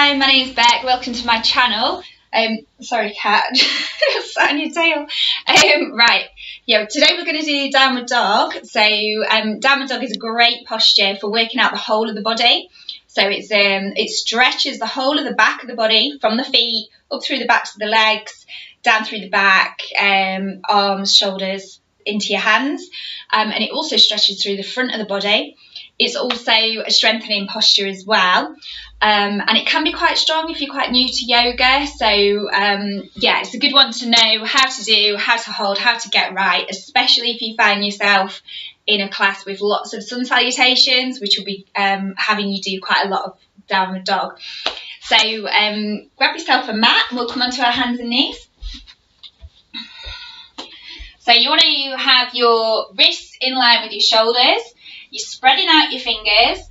Hi, my name's Beck. Welcome to my channel. Sorry, cat, sat on your tail. Right, yeah. Today we're going to do downward dog. So, downward dog is a great posture for working out the whole of the body. So it stretches the whole of the back of the body from the feet up through the backs of the legs, down through the back, arms, shoulders, into your hands, and it also stretches through the front of the body. It's also a strengthening posture as well, and it can be quite strong if you're quite new to yoga. So yeah, it's a good one to know how to do, how to hold, how to get right, especially if you find yourself in a class with lots of sun salutations, which will be having you do quite a lot of downward dog. So grab yourself a mat and we'll come onto our hands and knees. So you want to have your wrists in line with your shoulders. You're spreading out your fingers.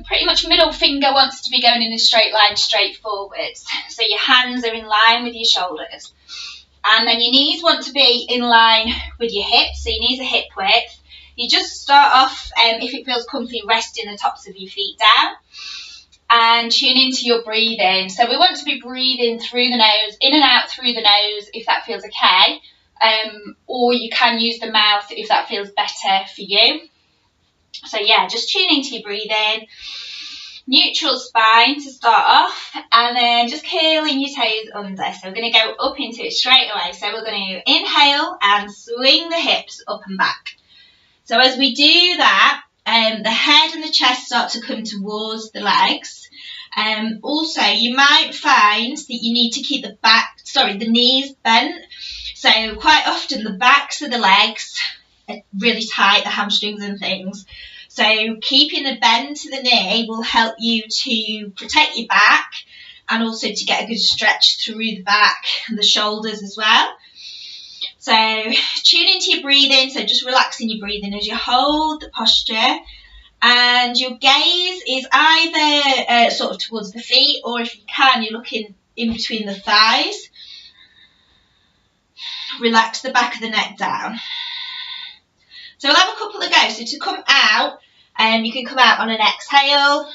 Pretty much middle finger wants to be going in a straight line straight forwards. So your hands are in line with your shoulders. And then your knees want to be in line with your hips. So your knees are hip width. You just start off, if it feels comfy, resting the tops of your feet down. And tune into your breathing. So we want to be breathing through the nose, in and out through the nose, if that feels okay. Or you can use the mouth if that feels better for you. So yeah, just tune into your breathing. Neutral spine to start off, and then just curling your toes under. So we're going to go up into it straight away. So we're going to inhale and swing the hips up and back. So as we do that, the head and the chest start to come towards the legs. Also, you might find that you need to keep the knees bent. So quite often the backs of the legs are really tight, the hamstrings and things. So keeping the bend to the knee will help you to protect your back and also to get a good stretch through the back and the shoulders as well. So tune into your breathing, so just relaxing your breathing as you hold the posture. And your gaze is either sort of towards the feet, or if you can, you're looking in between the thighs. Relax the back of the neck down. So we'll have a couple of goes. So to come out, you can come out on an exhale,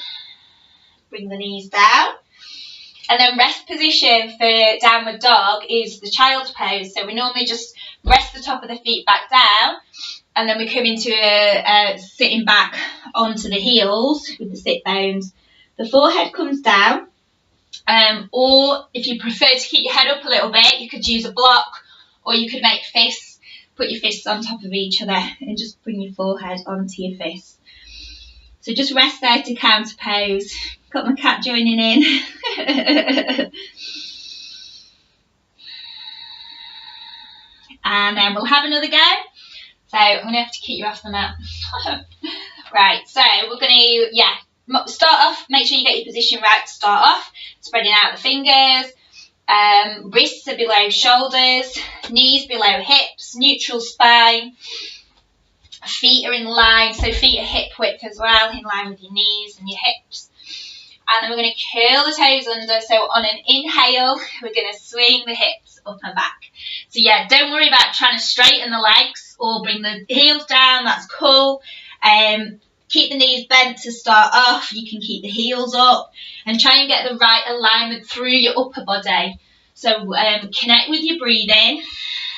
bring the knees down. And then rest position for downward dog is the child's pose. So we normally just rest the top of the feet back down, and then we come into a sitting back onto the heels with the sit bones. The forehead comes down, or if you prefer to keep your head up a little bit, you could use a block, or you could make fists, put your fists on top of each other and just bring your forehead onto your fists. So just rest there to counter pose. Got my cat joining in. And then we'll have another go. So I'm going to have to keep you off the mat. Right, so we're going to, start off, make sure you get your position right to start off. Spreading out the fingers. Wrists are below shoulders, knees below hips, neutral spine, feet are in line, so feet are hip width as well, in line with your knees and your hips. And then we're going to curl the toes under, so on an inhale, we're going to swing the hips up and back. So yeah, don't worry about trying to straighten the legs or bring the heels down, that's cool. Keep the knees bent to start off. You can keep the heels up and try and get the right alignment through your upper body. So connect with your breathing,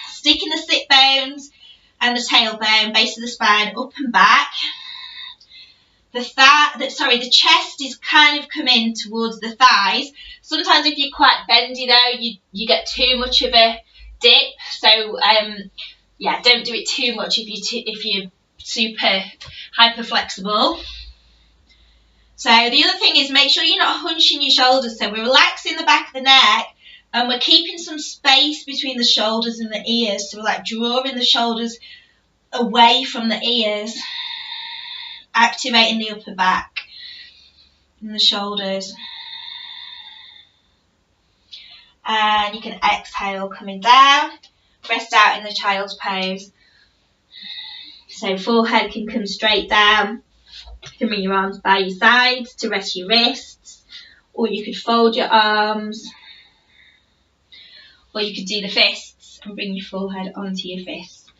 stick in the sit bones and the tailbone, base of the spine, up and back. The chest is kind of coming towards the thighs. Sometimes if you're quite bendy though, you get too much of a dip. So yeah, don't do it too much if you're super hyper flexible. So the other thing is, make sure you're not hunching your shoulders. So we're relaxing the back of the neck and we're keeping some space between the shoulders and the ears. So we're like drawing the shoulders away from the ears, activating the upper back and the shoulders. And you can exhale coming down, rest out in the child's pose. So forehead can come straight down. You can bring your arms by your sides to rest your wrists, or you could fold your arms, or you could do the fists and bring your forehead onto your fists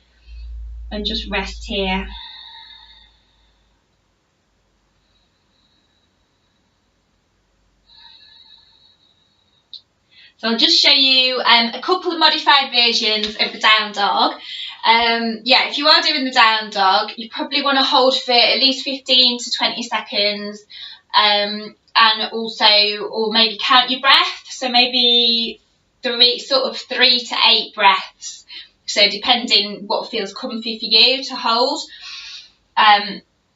and just rest here. So I'll just show you a couple of modified versions of the down dog. Yeah, if you are doing the down dog, you probably want to hold for at least 15 to 20 seconds, and also, or maybe count your breath. So maybe 3 to 8 breaths. So depending what feels comfy for you to hold.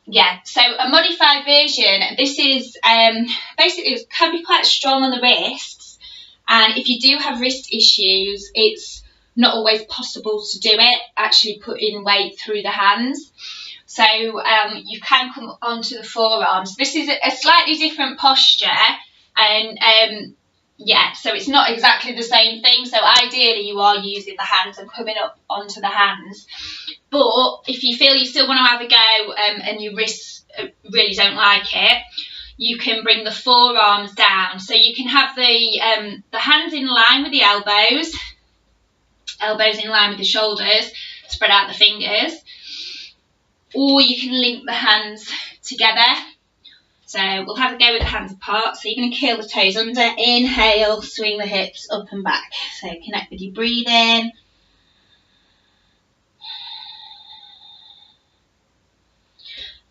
Yeah, so a modified version, this is basically, it can be quite strong on the wrists, and if you do have wrist issues, it's not always possible to do it, actually putting weight through the hands. So you can come onto the forearms. This is a slightly different posture, and yeah, so it's not exactly the same thing. So ideally you are using the hands and coming up onto the hands. But if you feel you still want to have a go and your wrists really don't like it, you can bring the forearms down. So you can have the hands in line with the elbows in line with the shoulders, spread out the fingers. Or you can link the hands together. So we'll have a go with the hands apart. So you're going to curl the toes under, inhale, swing the hips up and back. So connect with your breathing.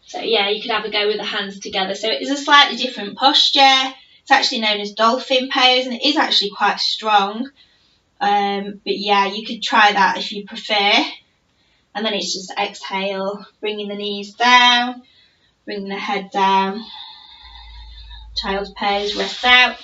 So yeah, you could have a go with the hands together. So it is a slightly different posture. It's actually known as dolphin pose, and it is actually quite strong. But yeah, you could try that if you prefer. And then it's just exhale, bringing the knees down, bringing the head down. Child's pose, rest out.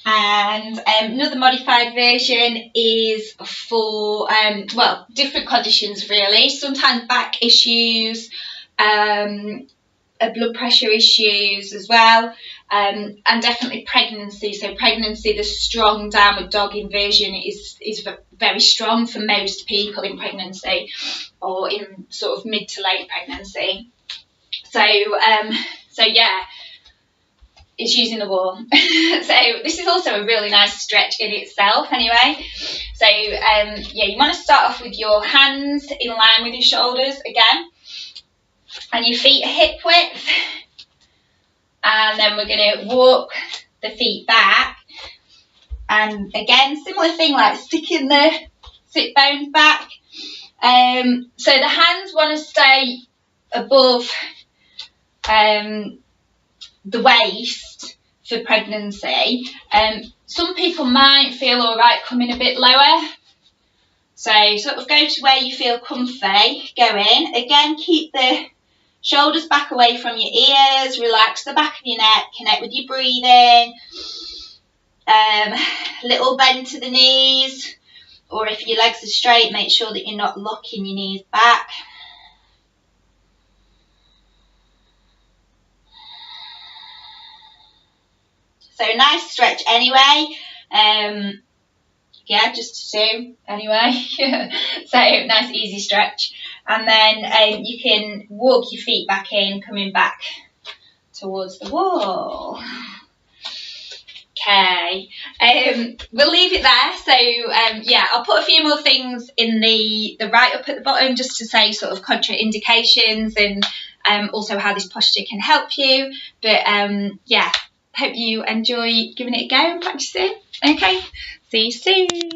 And another modified version is for, well, different conditions really. Sometimes back issues, blood pressure issues as well, and definitely pregnancy. So pregnancy, the strong downward dog inversion is very strong for most people in pregnancy or in sort of mid to late pregnancy. So yeah, it's using the wall. So this is also a really nice stretch in itself anyway. So yeah, you want to start off with your hands in line with your shoulders again, and your feet are hip width, and then we're going to walk the feet back, and again similar thing, like sticking the sit bones back. So the hands want to stay above the waist for pregnancy. Some people might feel alright coming a bit lower, so sort of go to where you feel comfy. Go in again, keep the shoulders back away from your ears, relax the back of your neck, connect with your breathing. Little bend to the knees, or if your legs are straight, make sure that you're not locking your knees back. So nice stretch anyway. Yeah, just to do anyway. So nice easy stretch, and then you can walk your feet back in, coming back towards the wall. Okay, we'll leave it there. So yeah, I'll put a few more things in the write up at the bottom, just to say sort of contraindications and also how this posture can help you. But yeah, hope you enjoy giving it a go and practicing. Okay, see you soon.